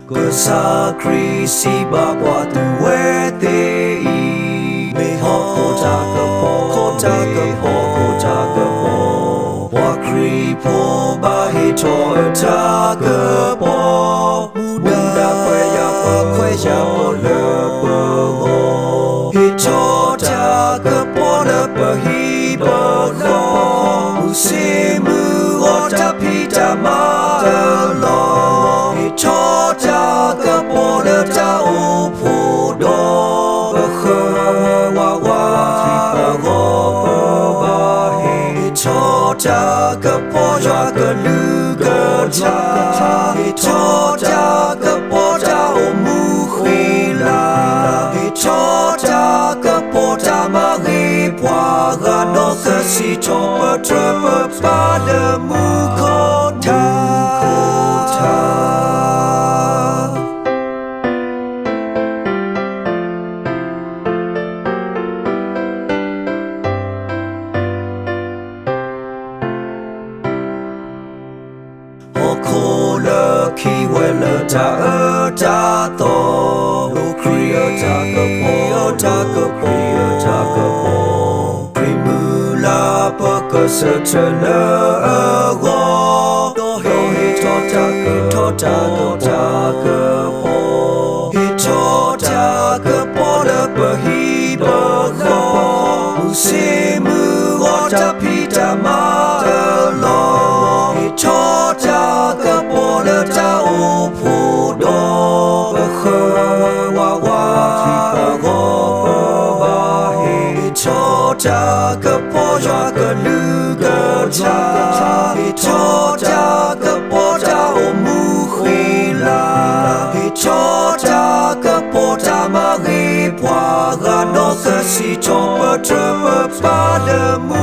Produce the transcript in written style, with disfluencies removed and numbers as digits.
cơ sa krisi ba qua tu we te i me ho ko cha cơ po wa kri po ba he cho cha cơ po muda kwe ya po le po ho he cho cha cơ po le po hi po lo mu se mu o ta pi ta ma lo he cho cha cơ po le cha o po do kho wa cho cha cơ po cho cơ lư cơ cha cho cha cơ po cha o mu khi la cho cha cơ po cha ma ri pwa ga no cơ si cho pa tra pa de mu ko ta khi quay lỡ cha ơ cha to lô kri cha cơ po primula pa cơ sơ chơ lơ go do he cho cha cơ po he cho cha cơ po lơ pa hi bo lo mu se mu o cha pi ta ma lo he cho cha cơ po lơ cha o pu do kho wa ba he cho cha cơ po cho cơ lư cơ cha he cho cha cơ po cha o mu khi la he cho cha cơ po cha ma ri pwa ga no cơ si cho pa tra pa de mu